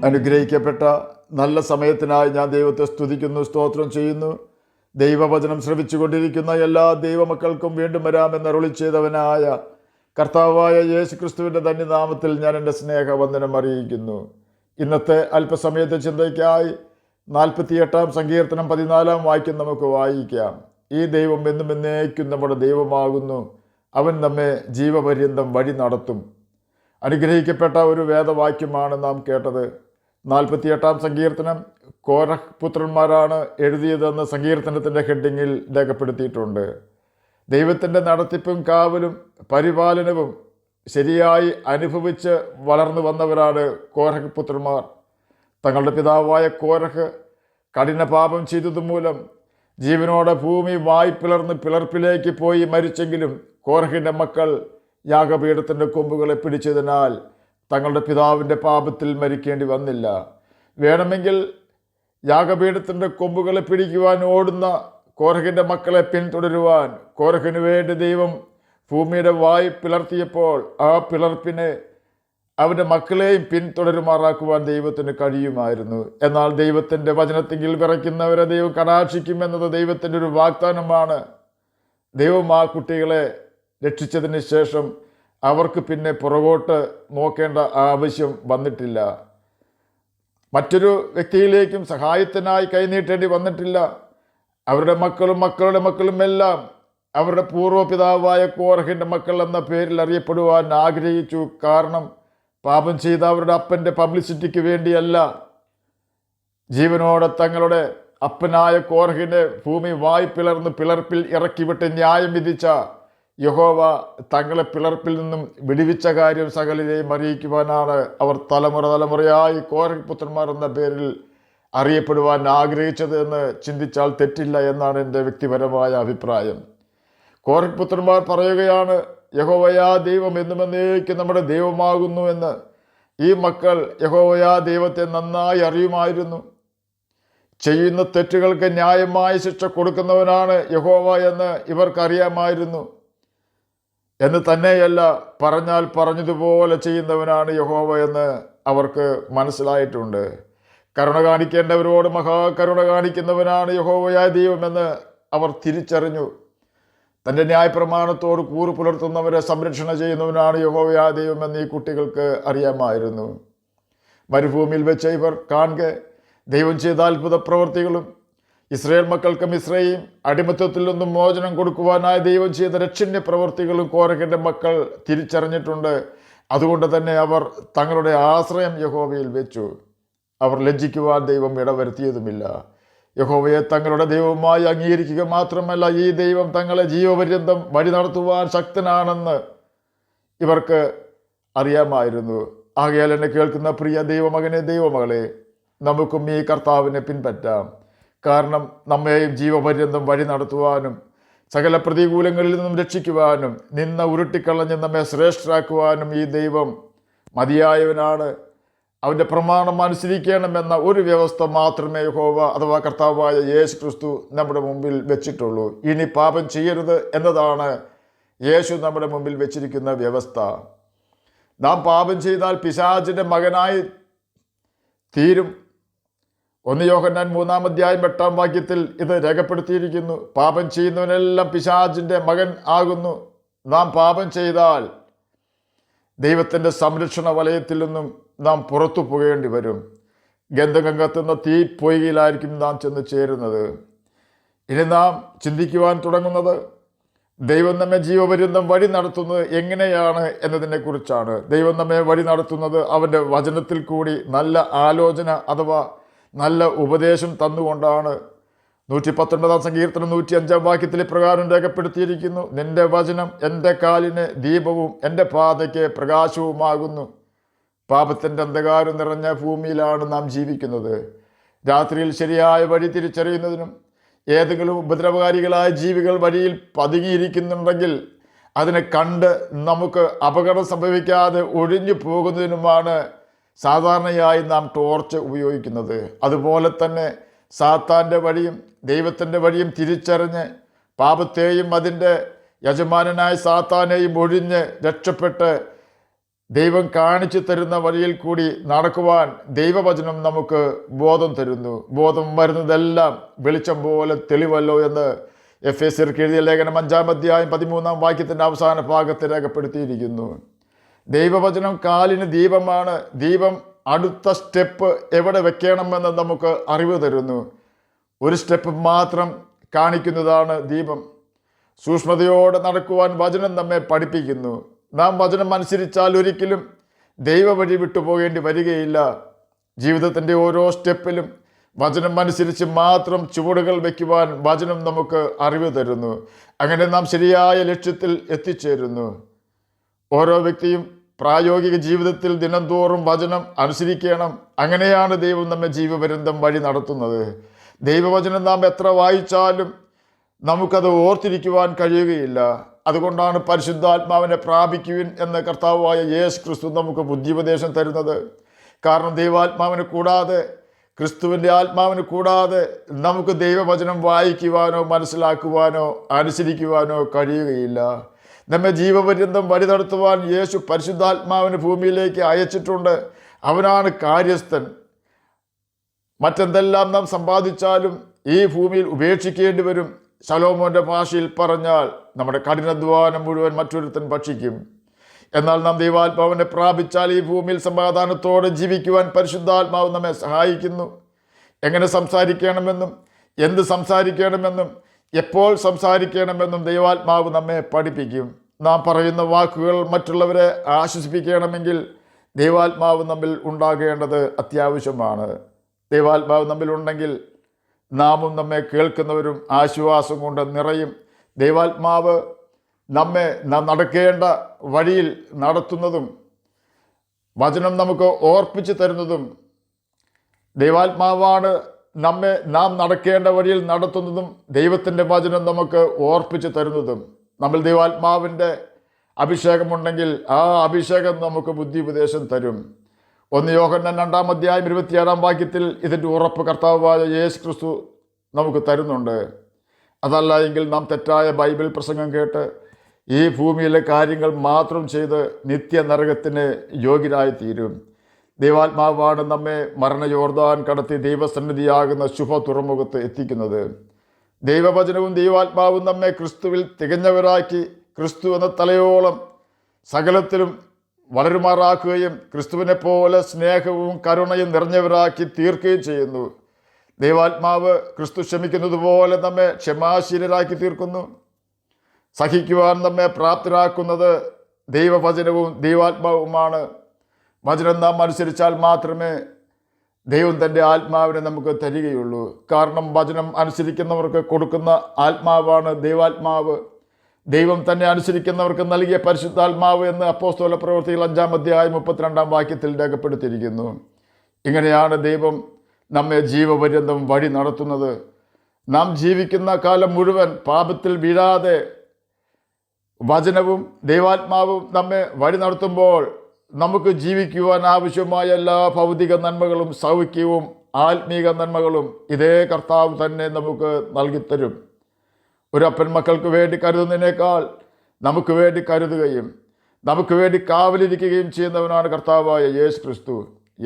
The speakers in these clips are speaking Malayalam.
അനുഗ്രഹിക്കപ്പെട്ട നല്ല സമയത്തിനായി ഞാൻ ദൈവത്തെ സ്തുതിക്കുന്നു, സ്തോത്രം ചെയ്യുന്നു. ദൈവവചനം ശ്രവിച്ചുകൊണ്ടിരിക്കുന്ന എല്ലാ ദൈവമക്കൾക്കും വീണ്ടും വരാമെന്ന് അരുളി ചെയ്തവനായ കർത്താവായ യേശു ക്രിസ്തുവിൻ്റെ ധന്യനാമത്തിൽ ഞാൻ എൻ്റെ സ്നേഹവന്ദനം അറിയിക്കുന്നു. ഇന്നത്തെ അല്പസമയത്തെ ചിന്തയ്ക്കായി 48-ാം സങ്കീർത്തനം 14-ാം വാക്യം നമുക്ക് വായിക്കാം. ഈ ദൈവം എന്നും എന്നേക്കും നമ്മുടെ ദൈവമാകുന്നു, അവൻ നമ്മെ ജീവപര്യന്തം വഴി നടത്തും. അനുഗ്രഹിക്കപ്പെട്ട ഒരു വേദവാക്യമാണ് നാം കേട്ടത്. 48-ാം സങ്കീർത്തനം കോരഹ് പുത്രന്മാരാണ് എഴുതിയതെന്ന് സങ്കീർത്തനത്തിൻ്റെ ഹെഡിങ്ങിൽ രേഖപ്പെടുത്തിയിട്ടുണ്ട്. ദൈവത്തിൻ്റെ നടത്തിപ്പും കാവലും പരിപാലനവും ശരിയായി അനുഭവിച്ച് വളർന്നു വന്നവരാണ് കോരഹ് പുത്രന്മാർ. തങ്ങളുടെ പിതാവായ കോരഹ് കഠിന പാപം ചെയ്തതുമൂലം ജീവനോടെ ഭൂമി വായ്പിളർന്ന് പിളർപ്പിലേക്ക് പോയി മരിച്ചെങ്കിലും കോരഹിൻ്റെ മക്കൾ യാഗപീഠത്തിൻ്റെ കൊമ്പുകളെ പിടിച്ചതിനാൽ തങ്ങളുടെ പിതാവിൻ്റെ പാപത്തിൽ മരിക്കേണ്ടി വന്നില്ല. വേണമെങ്കിൽ യാഗപീഠത്തിൻ്റെ കൊമ്പുകളെ പിടിക്കുവാൻ ഓടുന്ന കോരഹിൻ്റെ മക്കളെ പിന്തുടരുവാൻ കോരഹിനു വേണ്ടി ദൈവം ഭൂമിയുടെ വായ് പിളർത്തിയപ്പോൾ ആ പിളർപ്പിനെ അവൻ്റെ മക്കളെയും പിന്തുടരുമാറാക്കുവാൻ ദൈവത്തിന് കഴിയുമായിരുന്നു. എന്നാൽ ദൈവത്തിൻ്റെ വചനത്തിങ്കിൽ വിറയ്ക്കുന്നവരെ ദൈവം കടാക്ഷിക്കുമെന്നത് ദൈവത്തിൻ്റെ ഒരു വാഗ്ദാനമാണ്. ദൈവം ആ കുട്ടികളെ രക്ഷിച്ചതിന് ശേഷം അവർക്ക് പിന്നെ പുറകോട്ട് നോക്കേണ്ട ആവശ്യം വന്നിട്ടില്ല. മറ്റൊരു വ്യക്തിയിലേക്കും സഹായത്തിനായി കൈനീട്ടേണ്ടി വന്നിട്ടില്ല. അവരുടെ മക്കളും മക്കളുടെ മക്കളും എല്ലാം അവരുടെ പൂർവ്വപിതാവായ കോരഹിൻ്റെ മക്കൾ എന്ന പേരിൽ അറിയപ്പെടുവാൻ ആഗ്രഹിച്ചു. കാരണം പാപം ചെയ്ത അവരുടെ അപ്പൻ്റെ പബ്ലിസിറ്റിക്ക് വേണ്ടിയല്ല. ജീവനോടെ തങ്ങളുടെ അപ്പനായ കോരഹിനെ ഭൂമി വായ് പിളർന്ന് പിളർപ്പിൽ ഇറക്കിവിട്ട് ന്യായം വിധിച്ച യഹോവ തങ്ങളെ പിളർപ്പിൽ നിന്നും വിടുവിച്ച കാര്യം സകലരെയും അറിയിക്കുവാനാണ് അവർ തലമുറയായി കോരഹ് പുത്രന്മാർ എന്ന പേരിൽ അറിയപ്പെടുവാൻ ആഗ്രഹിച്ചത് എന്ന് ചിന്തിച്ചാൽ തെറ്റില്ല എന്നാണ് എൻ്റെ വ്യക്തിപരമായ അഭിപ്രായം. കോരഹ് പുത്രന്മാർ പറയുകയാണ്, യഹോവയാ ദൈവം എന്നും എന്നേക്കും നമ്മുടെ ദൈവമാകുന്നു എന്ന്. ഈ മക്കൾ യഹോവയാ ദൈവത്തെ നന്നായി അറിയുമായിരുന്നു. ചെയ്യുന്ന തെറ്റുകൾക്ക് ന്യായമായ ശിക്ഷ കൊടുക്കുന്നവനാണ് യഹോവ എന്ന് ഇവർക്കറിയാമായിരുന്നു. എന്ന് തന്നെയല്ല, പറഞ്ഞാൽ പറഞ്ഞതുപോലെ ചെയ്യുന്നവനാണ് യഹോവ എന്ന് അവർക്ക് മനസ്സിലായിട്ടുണ്ട്. കരുണ കാണിക്കേണ്ടവരോട് മഹാകരുണ കാണിക്കുന്നവനാണ് യഹോവയായ ദൈവമെന്ന് അവർ തിരിച്ചറിഞ്ഞു. തൻ്റെ ന്യായപ്രമാണത്തോട് കൂറ് പുലർത്തുന്നവരെ സംരക്ഷണ ചെയ്യുന്നവനാണ് യഹോവയായ ദൈവമെന്ന് ഈ കുട്ടികൾക്ക് അറിയാമായിരുന്നു. മരുഭൂമിയിൽ വെച്ച് ഇവർ കാണെ ദൈവം ചെയ്ത അത്ഭുത പ്രവൃത്തികളും ഇസ്രായേൽ മക്കൾക്ക് മിസ്രയീം അടിമത്തത്തിൽ നിന്നും മോചനം കൊടുക്കുവാനായി ദൈവം ചെയ്ത രക്ഷണ്യ പ്രവൃത്തികളും കോരഹിൻ്റെ മക്കൾ തിരിച്ചറിഞ്ഞിട്ടുണ്ട്. അതുകൊണ്ട് തന്നെ അവർ തങ്ങളുടെ ആശ്രയം യഹോവയിൽ വെച്ചു. അവർ ലജ്ജിക്കുവാൻ ദൈവം ഇടവരുത്തിയതുമില്ല. യഹോവയെ തങ്ങളുടെ ദൈവമായി അംഗീകരിക്കുക മാത്രമല്ല, ഈ ദൈവം തങ്ങളെ ജീവപര്യന്തം വഴി നടത്തുവാൻ ശക്തനാണെന്ന് ഇവർക്ക് അറിയാമായിരുന്നു. ആകയാൽ എന്നെ കേൾക്കുന്ന പ്രിയ ദൈവമകനെ, ദൈവമകളെ, നമുക്കും ഈ കർത്താവിനെ പിൻപറ്റാം. കാരണം നമ്മെയും ജീവപര്യന്തം വഴി നടത്തുവാനും സകല പ്രതികൂലങ്ങളിൽ നിന്നും രക്ഷിക്കുവാനും നിന്ന ഉരുട്ടിക്കളഞ്ഞ് നമ്മെ ശ്രേഷ്ഠരാക്കുവാനും ഈ ദൈവം മതിയായവനാണ്. അവൻ്റെ പ്രമാണം അനുസരിക്കണമെന്ന ഒരു വ്യവസ്ഥ മാത്രമേ യഹോവ അഥവാ കർത്താവായ യേശു ക്രിസ്തു നമ്മുടെ മുമ്പിൽ വെച്ചിട്ടുള്ളൂ. ഇനി പാപം ചെയ്യരുത് എന്നതാണ് യേശു നമ്മുടെ മുമ്പിൽ വെച്ചിരിക്കുന്ന വ്യവസ്ഥ. നാം പാപം ചെയ്താൽ പിശാചിൻ്റെ മകനായി തീരും. 1 യോഹന്നാൻ 3-ാം അധ്യായം 8-ാം വാക്യത്തിൽ ഇത് രേഖപ്പെടുത്തിയിരിക്കുന്നു. പാപം ചെയ്യുന്നവനെല്ലാം പിശാചിൻ്റെ മകൻ ആകുന്നു. നാം പാപം ചെയ്താൽ ദൈവത്തിൻ്റെ സംരക്ഷണ വലയത്തിൽ നിന്നും നാം പുറത്തു പോകേണ്ടി വരും. ഗന്ധകം കത്തുന്ന തീ പൊയ്കയിലായിരിക്കും നാം ചെന്ന് ചേരുന്നത്. ഇനി നാം ചിന്തിക്കുവാൻ തുടങ്ങുന്നത് ദൈവം നമ്മെ ജീവപര്യന്തം വഴി നടത്തുന്നത് എങ്ങനെയാണ് എന്നതിനെക്കുറിച്ചാണ്. ദൈവം നമ്മെ വഴി നടത്തുന്നത് അവൻ്റെ വചനത്തിൽ കൂടി നല്ല ആലോചന അഥവാ നല്ല ഉപദേശം തന്നുകൊണ്ടാണ്. 119-ാം സങ്കീർത്തനം 105-ാം വാക്യത്തിൽ പ്രകാരം രേഖപ്പെടുത്തിയിരിക്കുന്നു, നിന്റെ വചനം എൻ്റെ കാലിന് ദീപവും എൻ്റെ പാതയ്ക്ക് പ്രകാശവുമാകുന്നു. പാപത്തിൻ്റെ അന്ധകാരം നിറഞ്ഞ ഭൂമിയിലാണ് നാം ജീവിക്കുന്നത്. രാത്രിയിൽ ശരിയായ വഴി തിരിച്ചറിയുന്നതിനും ഏതെങ്കിലും ഉപദ്രവകാരികളായ ജീവികൾ വഴിയിൽ പതുങ്ങിയിരിക്കുന്നുണ്ടെങ്കിൽ അതിനെ കണ്ട് നമുക്ക് അപകടം സംഭവിക്കാതെ ഒഴിഞ്ഞു പോകുന്നതിനുമാണ് സാധാരണയായി നാം ടോർച്ച് ഉപയോഗിക്കുന്നത്. അതുപോലെ തന്നെ സാത്താൻ്റെ വഴിയും ദൈവത്തിൻ്റെ വഴിയും തിരിച്ചറിഞ്ഞ് പാപത്തെയും അതിൻ്റെ യജമാനനായ സാത്താനെയും ഒഴിഞ്ഞ് രക്ഷപ്പെട്ട് ദൈവം കാണിച്ചു തരുന്ന വഴിയിൽ കൂടി നടക്കുവാൻ ദൈവവചനം നമുക്ക് ബോധം തരുന്നു. ബോധം വരുന്നതെല്ലാം വെളിച്ചം പോലെ തെളിവല്ലോ എന്ന് എഫേസ്യർക്ക് എഴുതിയ ലേഖനം 5-ാം അധ്യായം 13-ാം വാക്യത്തിൻ്റെ അവസാന ഭാഗത്ത് രേഖപ്പെടുത്തിയിരിക്കുന്നു. ദൈവവചനം കാലിന് ദീപമാണ്. ദീപം അടുത്ത സ്റ്റെപ്പ് എവിടെ വെക്കണമെന്ന് നമുക്ക് അറിവ് തരുന്നു. ഒരു സ്റ്റെപ്പ് മാത്രം കാണിക്കുന്നതാണ് ദീപം. സൂക്ഷ്മതയോടെ നടക്കുവാൻ വചനം നമ്മെ പഠിപ്പിക്കുന്നു. നാം വചനം അനുസരിച്ചാൽ ഒരിക്കലും ദൈവ വഴി വിട്ടുപോകേണ്ടി വരികയില്ല. ജീവിതത്തിൻ്റെ ഓരോ സ്റ്റെപ്പിലും വചനം അനുസരിച്ച് മാത്രം ചുവടുകൾ വയ്ക്കുവാൻ വചനം നമുക്ക് അറിവ് തരുന്നു. അങ്ങനെ നാം ശരിയായ ലക്ഷ്യത്തിൽ എത്തിച്ചേരുന്നു. ഓരോ വ്യക്തിയും പ്രായോഗിക ജീവിതത്തിൽ ദിനംതോറും വചനം അനുസരിക്കണം. അങ്ങനെയാണ് ദൈവം നമ്മെ ജീവപര്യന്തം വഴി നടത്തുന്നത്. ദൈവവചനം നാം എത്ര വായിച്ചാലും നമുക്കത് ഓർത്തിരിക്കുവാൻ കഴിയുകയില്ല. അതുകൊണ്ടാണ് പരിശുദ്ധാത്മാവിനെ പ്രാപിക്കുവിൻ എന്ന കർത്താവായ യേശു ക്രിസ്തു നമുക്ക് ബുദ്ധിയുപദേശം തരുന്നത്. കാരണം ദൈവാത്മാവിന് കൂടാതെ, ക്രിസ്തുവിൻ്റെ ആത്മാവിന് കൂടാതെ നമുക്ക് ദൈവവചനം വായിക്കുവാനോ മനസ്സിലാക്കുവാനോ അനുസരിക്കുവാനോ കഴിയുകയില്ല. നമ്മെ ജീവപര്യന്തം വഴി നടത്തുവാൻ യേശു പരിശുദ്ധാത്മാവിന് ഭൂമിയിലേക്ക് അയച്ചിട്ടുണ്ട്. അവനാണ് കാര്യസ്ഥൻ. മറ്റെന്തെല്ലാം നാം സമ്പാദിച്ചാലും ഈ ഭൂമിയിൽ ഉപേക്ഷിക്കേണ്ടി വരും. ശലോമോൻ്റെ ഭാഷയിൽ പറഞ്ഞാൽ നമ്മുടെ കഠിനാധ്വാനം മുഴുവൻ മറ്റൊരുത്തൻ ഭക്ഷിക്കും. എന്നാൽ നാം ദൈവാത്മാവിനെ പ്രാപിച്ചാൽ ഈ ഭൂമിയിൽ സമാധാനത്തോടെ ജീവിക്കുവാൻ പരിശുദ്ധാത്മാവ് നമ്മെ സഹായിക്കുന്നു. എങ്ങനെ സംസാരിക്കണമെന്നും എന്ത് സംസാരിക്കണമെന്നും എപ്പോൾ സംസാരിക്കണമെന്നും ദൈവാത്മാവ് നമ്മെ പഠിപ്പിക്കും. നാം പറയുന്ന വാക്കുകൾ മറ്റുള്ളവരെ ആശ്വസിപ്പിക്കണമെങ്കിൽ ദൈവാത്മാവ് നമ്മിൽ ഉണ്ടാകേണ്ടത് അത്യാവശ്യമാണ്. ദൈവാത്മാവ് നമ്മിലുണ്ടെങ്കിൽ നാമും നമ്മെ കേൾക്കുന്നവരും ആശ്വാസം കൊണ്ട് നിറയും. ദൈവാത്മാവ് നമ്മെ നാം നടക്കേണ്ട വഴിയിൽ നടത്തുന്നതും വചനം നമുക്ക് ഓർപ്പിച്ചു തരുന്നതും ദൈവാത്മാവാണ്. നാം നടക്കേണ്ട വഴിയിൽ നടത്തുന്നതും ദൈവത്തിൻ്റെ വചനം നമുക്ക് ഓർപ്പിച്ചു തരുന്നതും. നമ്മൾ ദൈവാത്മാവിൻ്റെ അഭിഷേകമുണ്ടെങ്കിൽ ആ അഭിഷേകം നമുക്ക് ബുദ്ധി ഉപദേശം തരും. 1 യോഹന്നാൻ 2-ാം അധ്യായം 27-ാം വാക്യത്തിൽ ഇതിൻ്റെ ഉറപ്പ് കർത്താവായ യേശു ക്രിസ്തു നമുക്ക് തരുന്നുണ്ട്. അതല്ല എങ്കിൽ നാം തെറ്റായ ബൈബിൾ പ്രസംഗം കേട്ട് ഈ ഭൂമിയിലെ കാര്യങ്ങൾ മാത്രം ചെയ്ത് നിത്യനരകത്തിന് യോഗ്യരായി തീരും. ദൈവാത്മാവാണ് നമ്മെ മരണയോർദാൻ കടത്തി ദൈവസന്നിധിയാകുന്ന ശുഭ തുറമുഖത്ത് എത്തിക്കുന്നത്. ദൈവവചനവും ദൈവാത്മാവും നമ്മെ ക്രിസ്തുവിൽ തികഞ്ഞവരാക്കി ക്രിസ്തു എന്ന തലയോളം സകലത്തിലും വളരുമാറാക്കുകയും ക്രിസ്തുവിനെ പോലെ സ്നേഹവും കരുണയും നിറഞ്ഞവരാക്കി തീർക്കുകയും ചെയ്യുന്നു. ദൈവാത്മാവ് ക്രിസ്തു ക്ഷമിക്കുന്നത് പോലെ നമ്മെ ക്ഷമാശീലരാക്കി തീർക്കുന്നു. സഹിക്കുവാൻ നമ്മെ പ്രാപ്തരാക്കുന്നത് ദൈവവചനവും ദൈവാത്മാവുമാണ്. വചനം നാം അനുസരിച്ചാൽ മാത്രമേ ദൈവം തൻ്റെ ആത്മാവിനെ നമുക്ക് തരികയുള്ളൂ. കാരണം വചനം അനുസരിക്കുന്നവർക്ക് കൊടുക്കുന്ന ആത്മാവാണ് ദൈവാത്മാവ്. ദൈവം തന്നെ അനുസരിക്കുന്നവർക്ക് നൽകിയ പരിശുദ്ധാത്മാവ് എന്ന് അപ്പോസ്തല പ്രവൃത്തികൾ 5-ാം അധ്യായം 32-ാം വാക്യത്തിൽ രേഖപ്പെടുത്തിയിരിക്കുന്നു. ഇങ്ങനെയാണ് ദൈവം നമ്മെ ജീവപര്യന്തം വഴി നടത്തുന്നത്. നാം ജീവിക്കുന്ന കാലം മുഴുവൻ പാപത്തിൽ വീഴാതെ വചനവും ദൈവാത്മാവും നമ്മെ വഴി നടത്തുമ്പോൾ നമുക്ക് ജീവിക്കുവാൻ ആവശ്യമായ എല്ലാ ഭൗതിക നന്മകളും സൗഖ്യവും ആത്മീക നന്മകളും ഇതേ കർത്താവ് തന്നെ നമുക്ക് നൽകിത്തരും. ഒരു അപ്പൻ മക്കൾക്ക് വേണ്ടി കരുതുന്നതിനേക്കാൾ നമുക്ക് വേണ്ടി കരുതുകയും നമുക്ക് വേണ്ടി കാവലിരിക്കുകയും ചെയ്യുന്നവനാണ് കർത്താവായ യേശു ക്രിസ്തു.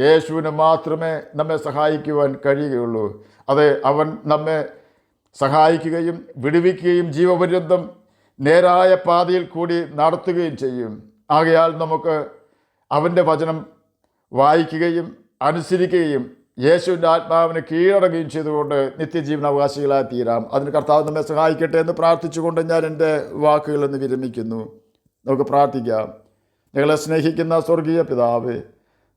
യേശുവിന് മാത്രമേ നമ്മെ സഹായിക്കുവാൻ കഴിയുകയുള്ളൂ. അതെ, അവൻ നമ്മെ സഹായിക്കുകയും വിടുവിക്കുകയും ജീവപര്യന്തം നേരായ പാതയിൽ കൂടി നടത്തുകയും ചെയ്യും. ആകയാൽ നമുക്ക് അവൻ്റെ വചനം വായിക്കുകയും അനുസരിക്കുകയും യേശുവിൻ്റെ ആത്മാവിനെ കീഴടങ്ങുകയും ചെയ്തുകൊണ്ട് നിത്യജീവനാവകാശികളായി തീരാം. അതിന് കർത്താവ് നമ്മെ സഹായിക്കട്ടെ എന്ന് പ്രാർത്ഥിച്ചുകൊണ്ട് ഞാൻ എൻ്റെ വാക്കുകളെന്ന് വിരമിക്കുന്നു. നമുക്ക് പ്രാർത്ഥിക്കാം. ഞങ്ങളെ സ്നേഹിക്കുന്ന സ്വർഗീയ പിതാവേ,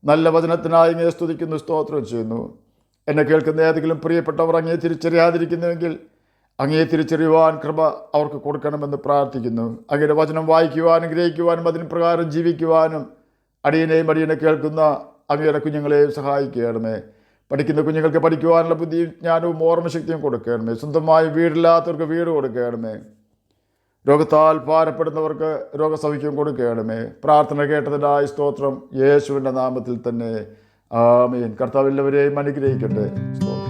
നല്ല വചനത്തിനായി അങ്ങയെ സ്തുതിക്കുന്നു, സ്തോത്രം ചെയ്യുന്നു. എന്നെ കേൾക്കുന്ന ഏതെങ്കിലും പ്രിയപ്പെട്ടവർ അങ്ങയെ തിരിച്ചറിയാതിരിക്കുന്നുവെങ്കിൽ അങ്ങയെ തിരിച്ചറിയുവാൻ കൃപ അവർക്ക് കൊടുക്കണമെന്ന് പ്രാർത്ഥിക്കുന്നു. അങ്ങയുടെ വചനം വായിക്കുവാനും ഗ്രഹിക്കുവാനും അതിന് പ്രകാരം ജീവിക്കുവാനും അടിയനെയും അടിയനെ കേൾക്കുന്ന അങ്ങയുടെ കുഞ്ഞുങ്ങളെയും സഹായിക്കണമേ. പഠിക്കുന്ന കുഞ്ഞുങ്ങൾക്ക് പഠിക്കുവാനുള്ള ബുദ്ധിയും ജ്ഞാനവും ഓർമ്മശക്തിയും കൊടുക്കണമേ. സ്വന്തമായി വീടില്ലാത്തവർക്ക് വീട് കൊടുക്കണമേ. രോഗത്താൽ ഭാരപ്പെടുന്നവർക്ക് രോഗസൗഖ്യം കൊടുക്കണമേ. പ്രാർത്ഥന കേട്ടതിനായി സ്തോത്രം. യേശുവിൻ്റെ നാമത്തിൽ തന്നെ ആമേൻ. കർത്താവ് എല്ലാവരെയും അനുഗ്രഹിക്കട്ടെ. സ്തോത്രം.